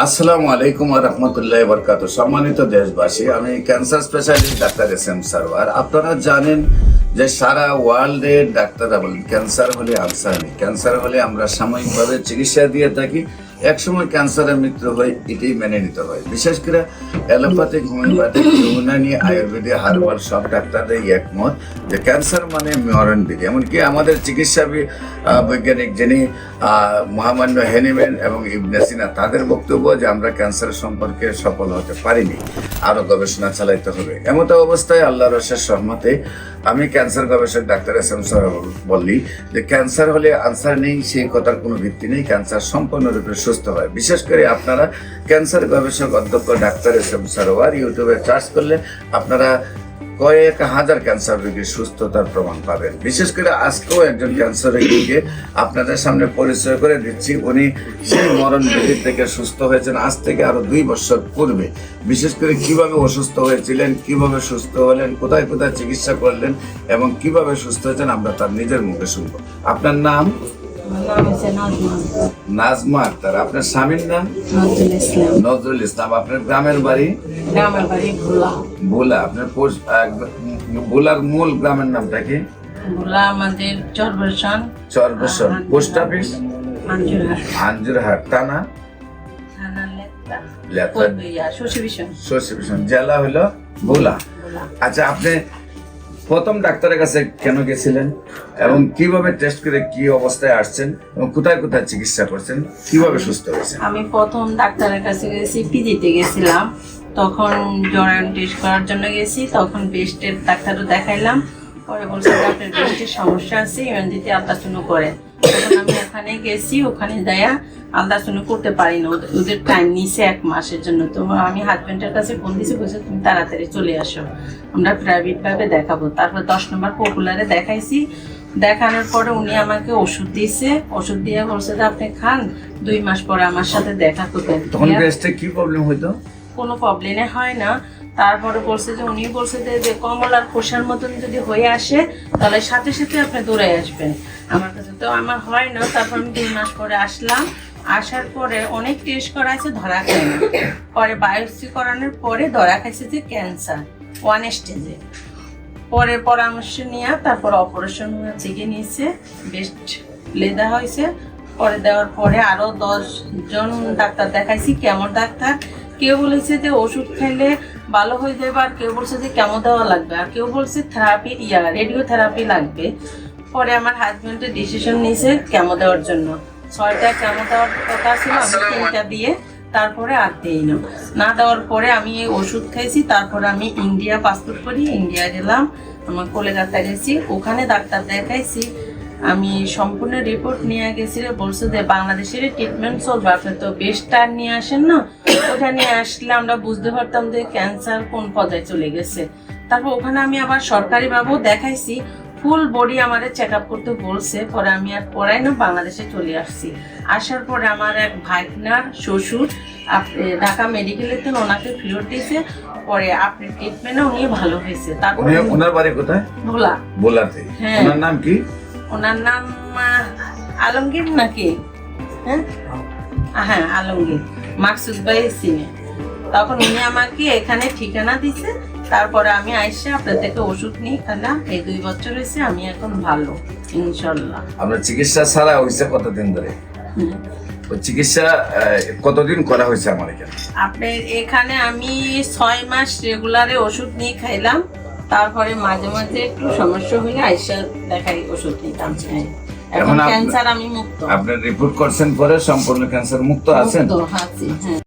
আসসালামু আলাইকুম ওয়া রাহমাতুল্লাহি ওয়া বারাকাতুহু। সম্মানিত দেশবাসী, আমি cancer specialist doctor SM. Sarwar. আপনারা জানেন যে সারা ওয়ার্ল্ডে ডাক্তাররা বলেন ক্যান্সার হলে আনসার নেই। ক্যান্সার হলে আমরা সাময়িকভাবে চিকিৎসা দিয়ে থাকি, একসময় ক্যান্সারের মৃত্যু হয়, এটাই মেনে নিতে হয়। বিশেষ করে allopathic, homeopathic, Unani, Ayurvedic, herbal সব ডাক্তাররাই একমত যে ক্যান্সার মানে মরণবিধি। এমনকি আমাদের চিকিৎসা বৈজ্ঞানিক যিনি মহামান্য হেনিম্যান এবং ইবনে সিনা, তাদের বক্তব্য যে আমরা ক্যান্সার সম্পর্কে সফল হতে পারিনি, আরো গবেষণা চালাইতে হবে। এমত অবস্থায় আল্লাহর অশেষ রহমতে আমি ক্যান্সার গবেষক ডাক্তার এস.এম. সারওয়ার বললি যে ক্যান্সার হলে আনসার নেই, সেই কথার কোনো ভিত্তি নেই। ক্যান্সার সম্পূর্ণরূপে সুস্থ হয়। বিশেষ করে আপনারা ক্যান্সার গবেষক অধ্যক্ষ ডাক্তার এস.এম. সারওয়ার ইউটিউবে সার্চ করলে আপনারা কয়েক হাজার ক্যান্সার রোগীর সুস্থতার প্রমাণ পাবেন। বিশেষ করে আজকেও একজন ক্যান্সার রোগীকে আপনাদের সামনে পরিচয় করে দিচ্ছি। উনি সেই মরণ ব্যাধি থেকে সুস্থ হয়েছেন আজ থেকে আরো 2 বছর পূর্বে। বিশেষ করে কিভাবে অসুস্থ হয়েছিলেন, কিভাবে সুস্থ হলেন, কোথায় কোথায় চিকিৎসা করলেন এবং কিভাবে সুস্থ হয়েছেন আমরা তার নিজের মুখে শুনবো। আপনার নাম? নাজমা আক্তার। আপনার স্বামীর নাম? নজরুল ইসলাম। আপনার গ্রামের বাড়ি? ভোলা। আপনার ভোলার মূল গ্রামের নামটা কি? চরবেশন। Post office? আঞ্জুরহাট। থানা? শশীভূষণ। জেলা হলো ভোলা। আচ্ছা, আপনি প্রথম ডাক্তারের কাছে কেন গেছিলেন এবং কিভাবে টেস্ট করে কি অবস্থায় আসছেন এবং কোথায় কোথায় চিকিৎসা করছেন, কিভাবে সুস্থ হয়েছেন? আমি প্রথম ডাক্তারের কাছে গেছি, পিজিতে গেছিলাম। তখন জরায়ুন টেস্ট করার জন্য গেছি। তখন বেস্টের ডাক্তারও দেখাইলাম। পরে বলছে যে আপনার বেস্টের সমস্যা আছে, ইউএনজিতে আলট্রাসাউন্ড করে। তখন আমি ওখানে গেছি, ওখানে যাইয়া আলট্রাসাউন্ড করতে পারি না, ওদের টাইম নিয়েছে 1 মাসের জন্য। তো আমি হাজব্যান্ডের কাছে ফোন দিয়েছি, বলছে তুমি তাড়াতাড়ি চলে আসো, আমরা প্রাইভেটভাবে দেখাবো। তারপর 10 নম্বর পপুলারে দেখাইছি। দেখানোর পরে উনি আমাকে ওষুধ দিয়েছে। ওষুধ দিয়ে বলছে যে আপনি খান, 2 মাস পরে আমার সাথে দেখা করবেন। তখন ব্রেস্টে কি প্রবলেম হইতো? কোনো প্রবলেমে হয় না। তারপরে বলছে যে উনি বলছে যে কমলার খোসার মতন যদি হয়ে আসে তাহলে সাথে সাথে আপনি দৌড়ে আসবেন আমার কাছে। তো আমার হয় না। তারপর আমি 2 মাস পরে আসলাম। আসার পরে অনেক টেস্ট করাইছে, ধরা খায় না। পরে বায়োপসি করানোর পরে ধরা খাইছে যে ক্যান্সার 1 স্টেজে। পরে পরামর্শ নিয়ে তারপর অপারেশন চিকে নিয়েছে, বেস্ট দেওয়া হয়েছে। পরে দেওয়ার পরে আরও 10 জন ডাক্তার দেখাইছি, কেমন ডাক্তার। কেউ বলেছে যে ওষুধ খাইলে ভালো হয়ে যাবে, আর কেউ বলছে যে কেমো দেওয়া লাগবে, আর কেউ বলছে থেরাপি রেডিওথেরাপি লাগবে। পরে আমার হাজব্যান্ডের ডিসিশন নিয়েছে কেমো দেওয়ার জন্য। 6টা কেমো দেওয়ার কথা ছিল, আমি 3টা দিয়ে তারপরে আর দিই না দেওয়ার পরে আমি এই ওষুধ খাইছি। তারপরে আমি ইন্ডিয়া পাসপোর্ট করি, ইন্ডিয়া গেলাম, আমার কলকাতা গেছি, ওখানে ডাক্তার দেখাইছি। আমি সম্পূর্ণ রিপোর্ট নিয়ে গেছি। বলছে যে বাংলাদেশের ট্রিটমেন্ট চলবে, আপনি তো বেস্টটা নিয়ে আসেন না। ওটা নিয়ে আসলে আমরা বুঝতে পারতাম যে ক্যান্সার কোন পর্যায়ে চলে গেছে। তারপর ওখানে আমি আবার সরকারিভাবেও দেখাইছি, ফুল বডি আমাদের চেক আপ করতে বলছে। পরে আমি আর পড়াই না, বাংলাদেশে চলে আসছি। আসার পরে আমার এক ভাইনার শ্বশুর ঢাকা মেডিকেলেতে, ওনাকে ফেরত দিয়েছে। পরে আপনার ট্রিটমেন্টে উনি ভালো হয়েছে। তারপরে ওনার বাড়ি কোথায়? ভোলা। ভোলাতে। হ্যাঁ। ওনার নাম কি? ওনার নাম আলমগীর নাকি? হ্যাঁ আলমগীর। মাকসুদ ভাই সিনে। তখন উনি আমাকে এখানে ঠিকানা দিছে। তারপরে আমি আইসা আপনার থেকে ওষুধ নিয়ে খেলাম। এই 2 বছর হয়েছে, আমি এখন ভালো ইনশাল্লাহ। আপনার চিকিৎসা ছাড়া হয়েছে কতদিন ধরে? ওই চিকিৎসা কতদিন করা হয়েছে আমার এখানে? আপনার এখানে আমি 6 মাস রেগুলারে ওষুধ নিয়ে খাইলাম। তারপরে মাঝে মাঝে একটু সমস্যা হলে আইসা দেখাই, ওষুধ নিতাম। এখন ক্যান্সার আমি মুক্ত। আপনার রিপোর্ট করছেন পরে সম্পূর্ণ ক্যান্সার মুক্ত আছেন? হ্যাঁ।